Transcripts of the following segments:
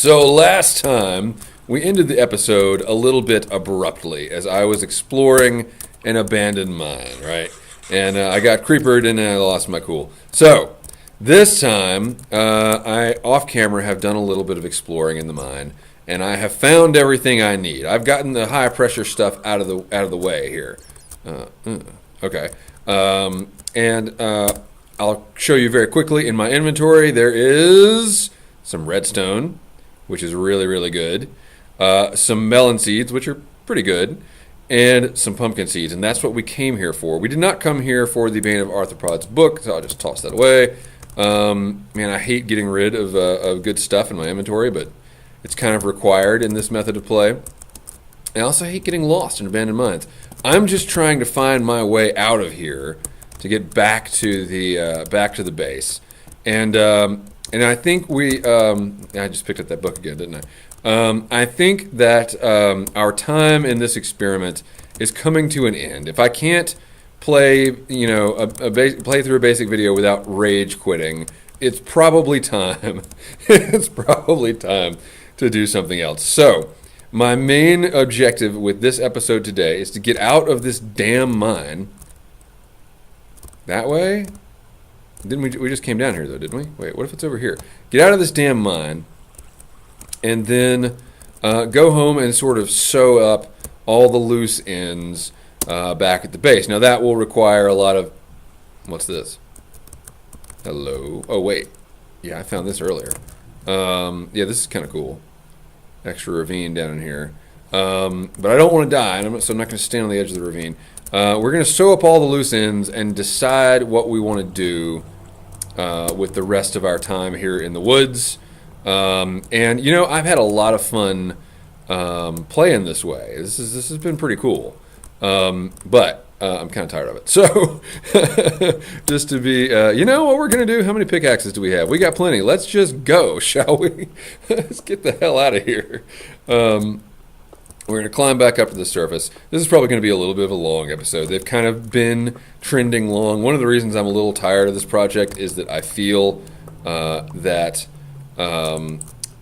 So last time we ended the episode a little bit abruptly as I was exploring an abandoned mine, right? And I got creepered and I lost my cool. So this time I off camera have done a little bit of exploring in the mine, and I have found everything I need. I've gotten the high pressure stuff out of the way here. Okay, and I'll show you very quickly. In my inventory, there is some redstone, which is really, really good. Some melon seeds, which are pretty good. And some pumpkin seeds. And that's what we came here for. We did not come here for the Bane of Arthropods book, so I'll just toss that away. Man, I hate getting rid of good stuff in my inventory, but it's kind of required in this method of play. I also hate getting lost in abandoned mines. I'm just trying to find my way out of here to get back to the base. And I think I just picked up that book again, didn't I? I think that our time in this experiment is coming to an end. If I can't play, play through a basic video without rage quitting, it's probably time. It's probably time to do something else. So, my main objective with this episode today is to get out of this damn mine. That way? Didn't we just came down here though, didn't we? Wait, what if it's over here? Get out of this damn mine, and then go home and sort of sew up all the loose ends back at the base. Now that will require a lot of... What's this? Hello? Oh, wait. Yeah, I found this earlier. Yeah, this is kind of cool. Extra ravine down in here. But I don't want to die, so I'm not going to stand on the edge of the ravine. We're going to sew up all the loose ends and decide what we want to do with the rest of our time here in the woods. And I've had a lot of fun playing this way. This has been pretty cool. But I'm kind of tired of it. So just to be, what we're going to do? How many pickaxes do we have? We got plenty. Let's just go, shall we? Let's get the hell out of here. We're going to climb back up to the surface. This is probably going to be a little bit of a long episode. They've kind of been trending long. One of the reasons I'm a little tired of this project is that I feel that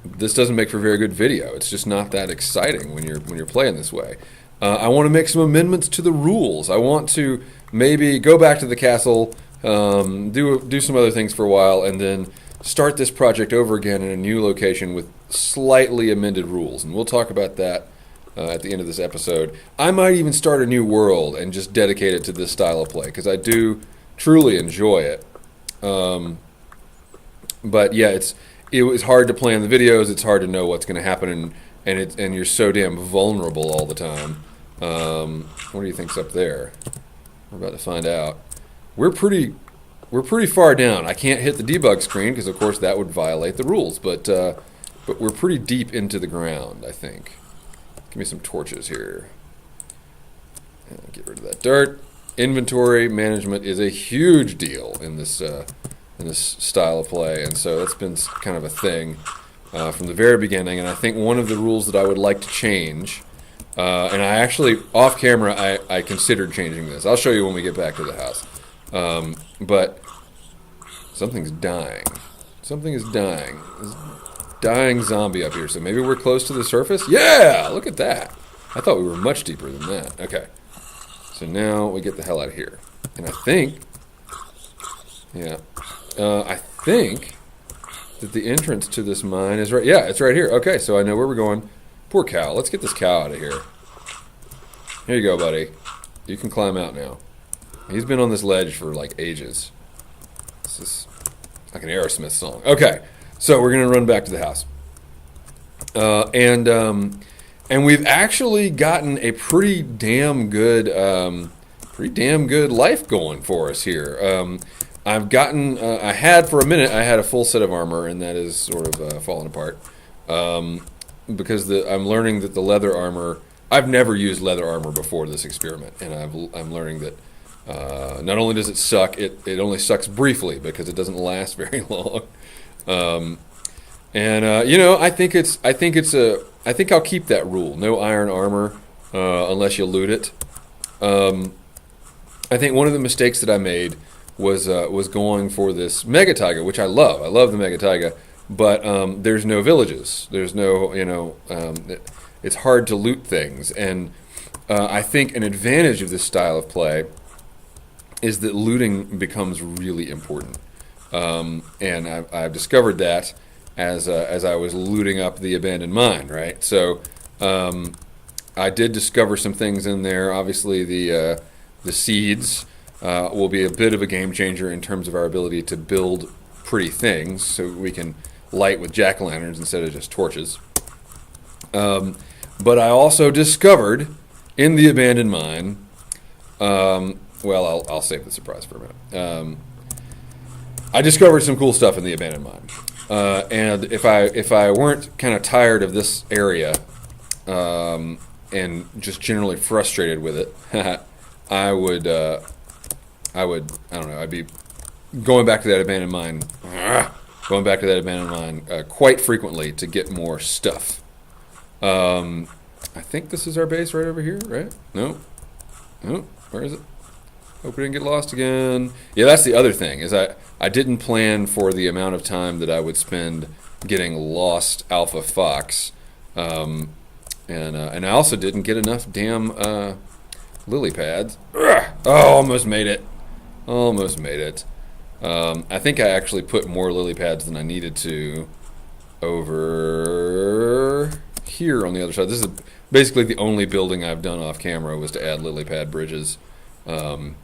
this doesn't make for very good video. It's just not that exciting when you're playing this way. I want to make some amendments to the rules. I want to maybe go back to the castle, do some other things for a while, and then start this project over again in a new location with slightly amended rules. And we'll talk about that at the end of this episode. I might even start a new world and just dedicate it to this style of play, because I do truly enjoy it. But yeah, it was hard to play in the videos. It's hard to know what's going to happen, and you're so damn vulnerable all the time. What do you think's up there? We're about to find out. We're pretty far down. I can't hit the debug screen because, of course, that would violate the rules. But we're pretty deep into the ground, I think. Give me some torches here. Get rid of that dirt. Inventory management is a huge deal in this style of play, and so that's been kind of a thing from the very beginning. And I think one of the rules that I would like to change, and I actually, off camera, I considered changing this. I'll show you when we get back to the house. But something's dying. Something is dying. There's a dying zombie up here, so maybe we're close to the surface? Yeah! Look at that. I thought we were much deeper than that. Okay. So now we get the hell out of here. And I think... Yeah. I think that the entrance to this mine is right... Yeah, it's right here. Okay, so I know where we're going. Poor cow. Let's get this cow out of here. Here you go, buddy. You can climb out now. He's been on this ledge for, like, ages. This is like an Aerosmith song. Okay, so we're going to run back to the house. And we've actually gotten a pretty damn good life going for us here. I've gotten, I had for a minute, I had a full set of armor, and that is sort of fallen apart. Because I'm learning that the leather armor, I've never used leather armor before this experiment, and I'm learning that not only does it suck, it only sucks briefly because it doesn't last very long. I think I'll keep that rule. No iron armor unless you loot it. I think one of the mistakes that I made was going for this Mega Taiga, which I love. I love the Mega Taiga. but there's no villages. There's no, it's hard to loot things. And I think an advantage of this style of play is that looting becomes really important. And I've discovered that as I was looting up the abandoned mine, right? So I did discover some things in there. Obviously, the seeds will be a bit of a game changer in terms of our ability to build pretty things, so we can light with jack-o'-lanterns instead of just torches. But I also discovered in the abandoned mine, well, I'll save the surprise for a minute. I discovered some cool stuff in the abandoned mine, and if I weren't kind of tired of this area and just generally frustrated with it, I don't know, I'd be going back to that abandoned mine, quite frequently to get more stuff. I think this is our base right over here, right? No, where is it? Hope we didn't get lost again. Yeah, that's the other thing, is I didn't plan for the amount of time that I would spend getting lost Alpha Fox, and I also didn't get enough damn lily pads. Oh, almost made it. I think I actually put more lily pads than I needed to over here on the other side. This is basically the only building I've done off camera, was to add lily pad bridges to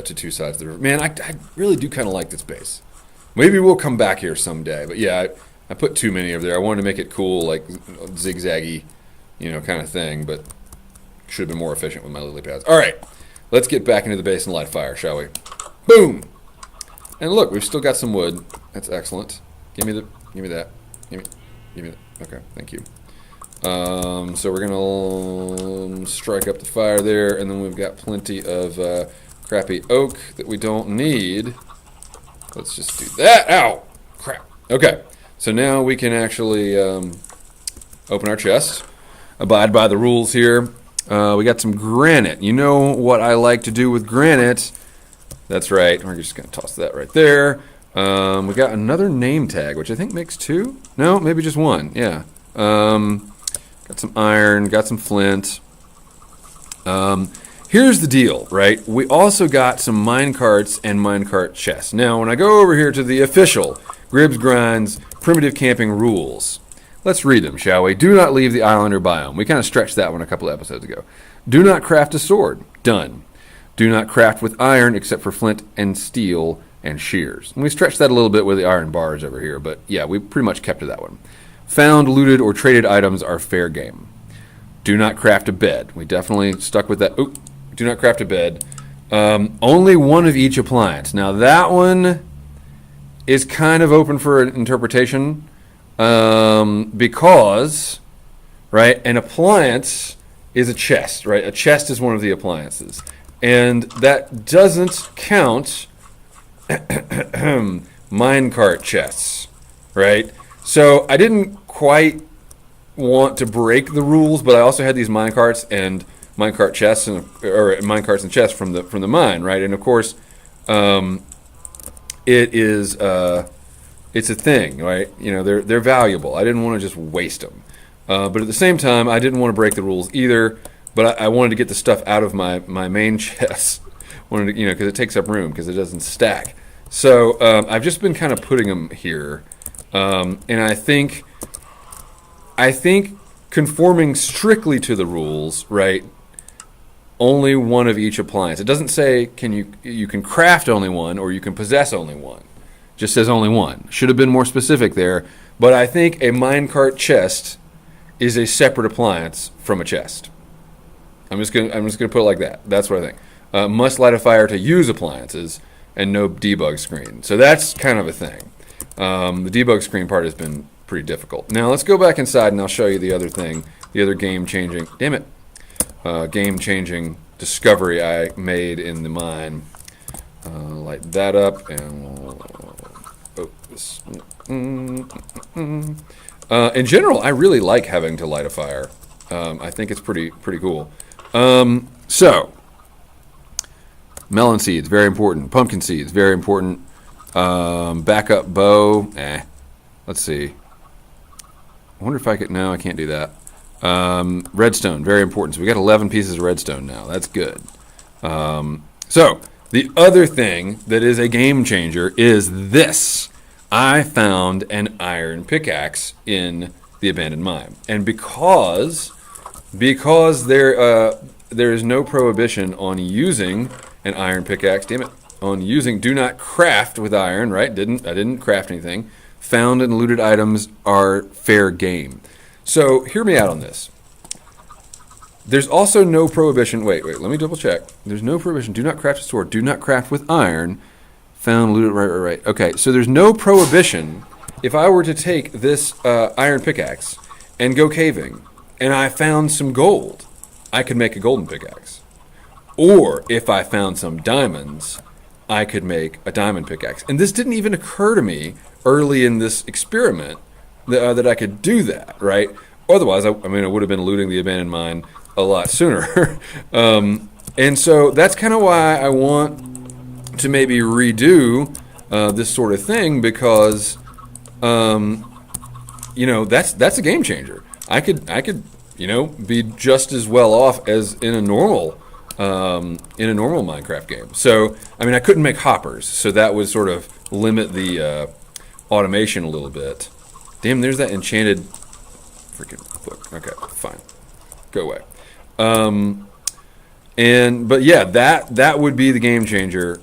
two sides of the river. Man, I really do kind of like this base. Maybe we'll come back here someday. But yeah, I put too many over there. I wanted to make it cool, like zigzaggy, kind of thing. But should have been more efficient with my lily pads. All right, let's get back into the base and light a fire, shall we? Boom! And look, we've still got some wood. That's excellent. Give me that. Give me that. Okay, thank you. So we're gonna strike up the fire there, and then we've got plenty of crappy oak that we don't need. Let's just do that. Ow! Crap. Okay, so now we can actually open our chest, abide by the rules here. We got some granite. You know what I like to do with granite? That's right. We're just gonna toss that right there. We got another name tag, which I think makes 2. No, maybe just 1. Yeah. Got some iron, got some flint. Here's the deal, right? We also got some minecarts and minecart chests. Now, when I go over here to the official GribsGrindz primitive camping rules, let's read them, shall we? Do not leave the island or biome. We kind of stretched that one a couple episodes ago. Do not craft a sword. Done. Do not craft with iron except for flint and steel and shears. And we stretched that a little bit with the iron bars over here, but yeah, we pretty much kept to that one. Found, looted, or traded items are fair game. Do not craft a bed. We definitely stuck with that. Oop, do not craft a bed. Only one of each appliance. Now that one is kind of open for interpretation because, right, an appliance is a chest, right? A chest is one of the appliances. And that doesn't count minecart chests, right? So I didn't quite want to break the rules, but I also had these minecarts and minecart chests or minecarts and chests from the mine, right? And of course, it's a thing, right? They're valuable. I didn't want to just waste them, but at the same time, I didn't want to break the rules either. But I wanted to get the stuff out of my main chest. Wanted to, because it takes up room because it doesn't stack. So I've just been kind of putting them here, and I think conforming strictly to the rules, right? Only one of each appliance. It doesn't say you can craft only one or you can possess only one. It just says only one. Should have been more specific there. But I think a minecart chest is a separate appliance from a chest. I'm just gonna put it like that. That's what I think. Must light a fire to use appliances and no debug screen. So that's kind of a thing. The debug screen part has been pretty difficult. Now let's go back inside and I'll show you the other thing, the other game-changing, game-changing discovery I made in the mine. Light that up and we'll this. In general, I really like having to light a fire. I think it's pretty cool. So, melon seeds, very important. Pumpkin seeds, very important. Backup bow. Let's see. I wonder if I could. No, I can't do that. Redstone, very important. So we got 11 pieces of redstone now. That's good. So the other thing that is a game changer is this. I found an iron pickaxe in the abandoned mine, and because there is no prohibition on using an iron pickaxe. Damn it! On using, do not craft with iron. Right? I didn't craft anything. Found and looted items are fair game. So hear me out on this. There's also no prohibition. Wait, let me double check. There's no prohibition. Do not craft a sword. Do not craft with iron. Found, looted, right. Okay, so there's no prohibition. If I were to take this iron pickaxe and go caving, and I found some gold, I could make a golden pickaxe. Or if I found some diamonds, I could make a diamond pickaxe. And this didn't even occur to me early in this experiment that I could do that, right? Otherwise, I would have been looting the abandoned mine a lot sooner. And so that's kind of why I want to maybe redo this sort of thing, because that's a game changer. I could be just as well off as in a normal Minecraft game. So I couldn't make hoppers, so that would sort of limit the automation a little bit. Damn, there's that enchanted freaking book. Okay, fine, go away. But yeah, that would be the game changer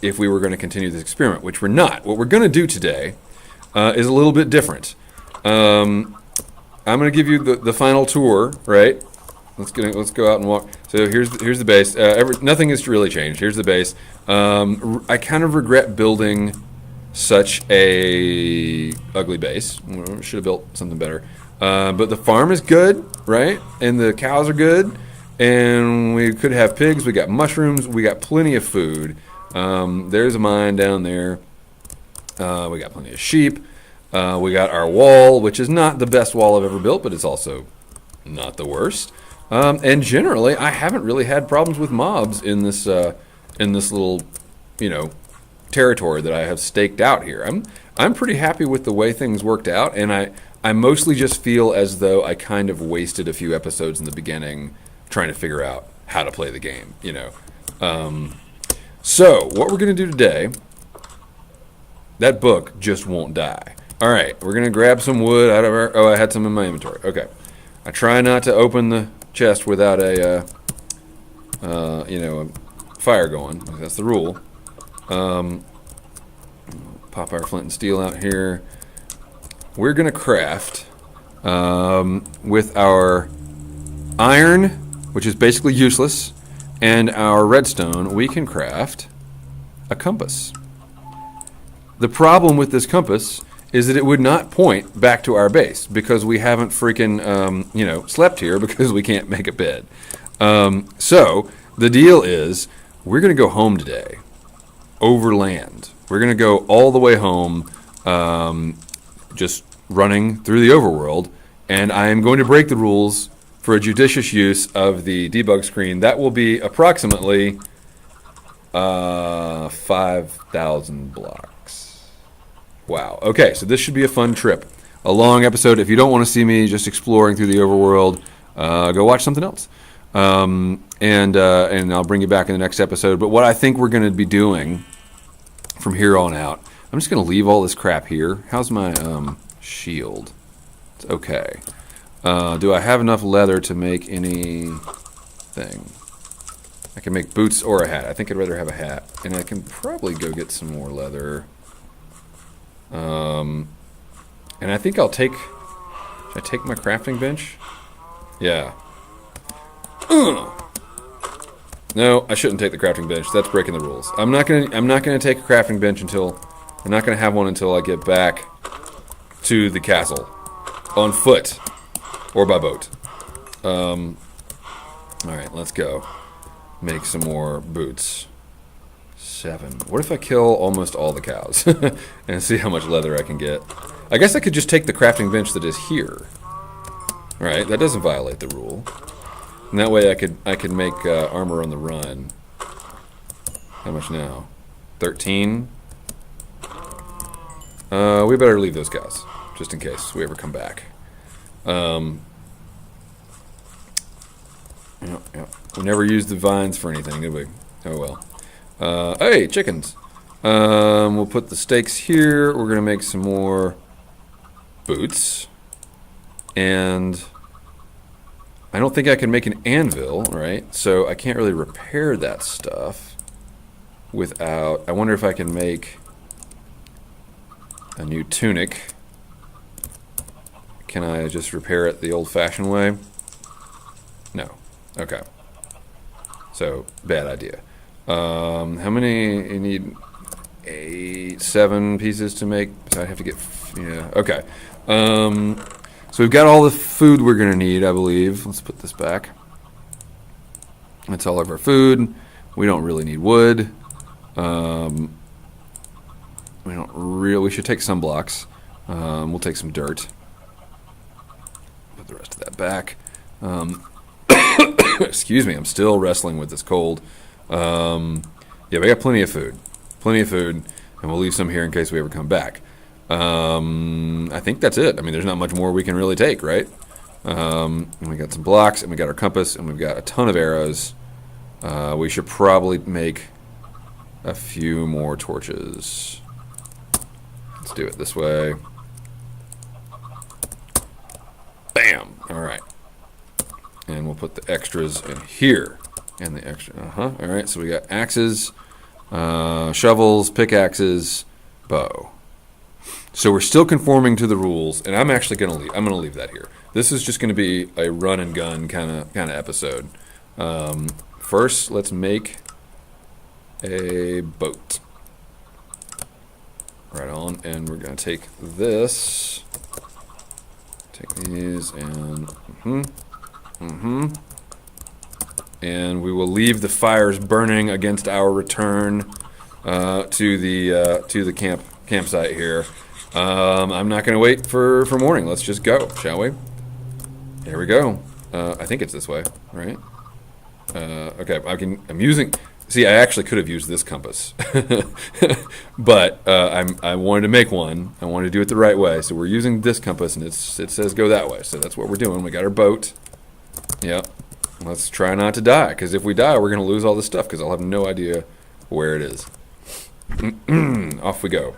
if we were going to continue this experiment, which we're not. What we're going to do today is a little bit different. I'm going to give you the final tour, right? Let's go out and walk. So here's the base. Nothing has really changed. Here's the base. I kind of regret building such a ugly base. Should have built something better. But the farm is good, right? And the cows are good. And we could have pigs. We got mushrooms. We got plenty of food. There's a mine down there. We got plenty of sheep. We got our wall, which is not the best wall I've ever built, but it's also not the worst. And generally, I haven't really had problems with mobs in this little, territory that I have staked out here. I'm pretty happy with the way things worked out, and I mostly just feel as though I kind of wasted a few episodes in the beginning trying to figure out how to play the game, So what we're going to do today, that book just won't die. All right, we're going to grab some wood out of our... Oh, I had some in my inventory. Okay. I try not to open the chest without a fire going. That's the rule. Pop our flint and steel out here. We're going to craft with our iron, which is basically useless, and our redstone, we can craft a compass. The problem with this compass is that it would not point back to our base because we haven't freaking, slept here because we can't make a bed. So the deal is we're going to go home today, overland. We're going to go all the way home, just running through the overworld, and I am going to break the rules for a judicious use of the debug screen. That will be approximately 5,000 blocks. Wow. Okay, so this should be a fun trip. A long episode. If you don't want to see me just exploring through the overworld, go watch something else. And I'll bring you back in the next episode. But what I think we're going to be doing from here on out, I'm just going to leave all this crap here. How's my shield? It's okay. Do I have enough leather to make anything? I can make boots or a hat. I think I'd rather have a hat. And I can probably go get some more leather. And I think I'll take... Should I take my crafting bench? Yeah. No, I shouldn't take the crafting bench. That's breaking the rules. I'm not gonna take a crafting bench until... I'm not gonna have one until I get back to the castle. On foot. Or by boat. Alright, let's go. Make some more boots. 7. What if I kill almost all the cows? And see how much leather I can get. I guess I could just take the crafting bench that is here. Alright, that doesn't violate the rule. And that way I could make armor on the run. How much now? 13? We better leave those cows, just in case we ever come back. Yeah. We never used the vines for anything, did we? Oh well. Hey, chickens. We'll put the stakes here. We're gonna make some more boots. And I don't think I can make an anvil, right? So I can't really repair that stuff without... I wonder if I can make a new tunic. Can I just repair it the old-fashioned way? No. Okay. So, bad idea. How many... You need 7 pieces to make? So I have to get... Yeah, okay. So we've got all the food we're going to need, I believe. Let's put this back. That's all of our food. We don't really need wood. We should take some blocks. We'll take some dirt. Put the rest of that back. Excuse me, I'm still wrestling with this cold. Yeah, we got plenty of food. Plenty of food. And we'll leave some here in case we ever come back. I think that's it. I mean, there's not much more we can really take, right? And we got some blocks, and we got our compass, and we've got a ton of arrows. We should probably make a few more torches. Let's do it this way. Bam! Alright. And we'll put the extras in here. And the extra, Alright, so we got axes, shovels, pickaxes, bow. So we're still conforming to the rules, and I'm actually going to leave. I'm going to leave that here. This is just going to be a run and gun kind of episode. First, let's make a boat. Right on, and we're going to take this. Take these and and we will leave the fires burning against our return to the campsite here. I'm not going to wait for morning. Let's just go, shall we? There we go. I think it's this way, right? Okay, I'm using... See, I actually could have used this compass. But I wanted to make one. I wanted to do it the right way. So we're using this compass, and it says go that way. So that's what we're doing. We got our boat. Yep. Let's try not to die, because if we die, we're going to lose all this stuff, because I'll have no idea where it is. Off we go.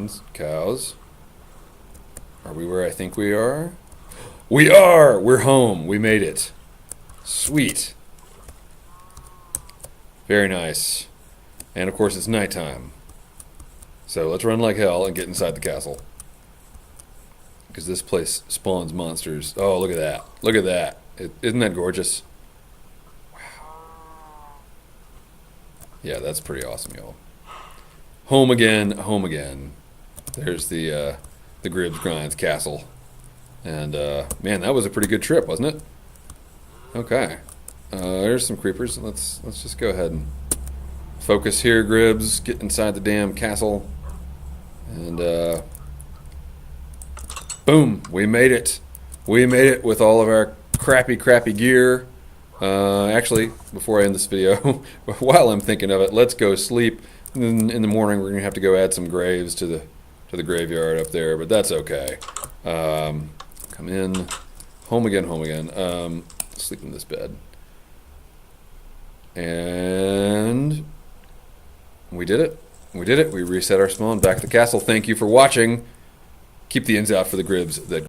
chickens, cows. Are we where I think we are? We are! We're home. We made it. Sweet. Very nice. And of course it's nighttime. So let's run like hell and get inside the castle. Because this place spawns monsters. Oh, look at that. Look at that. Isn't that gorgeous? Wow. Yeah, that's pretty awesome, y'all. Home again, home again. There's the GribsGrindz castle. And, man, that was a pretty good trip, wasn't it? Okay. There's some creepers. Let's just go ahead and focus here, Gribs. Get inside the damn castle. And, boom, we made it. We made it with all of our crappy gear. Actually, before I end this video, while I'm thinking of it, let's go sleep. In the morning, we're going to have to go add some graves to the graveyard up there, but that's okay. Come in. Home again, home again. Sleep in this bed. And we did it. We did it. We reset our spawn back to the castle. Thank you for watching. Keep the ends out for the Gribs that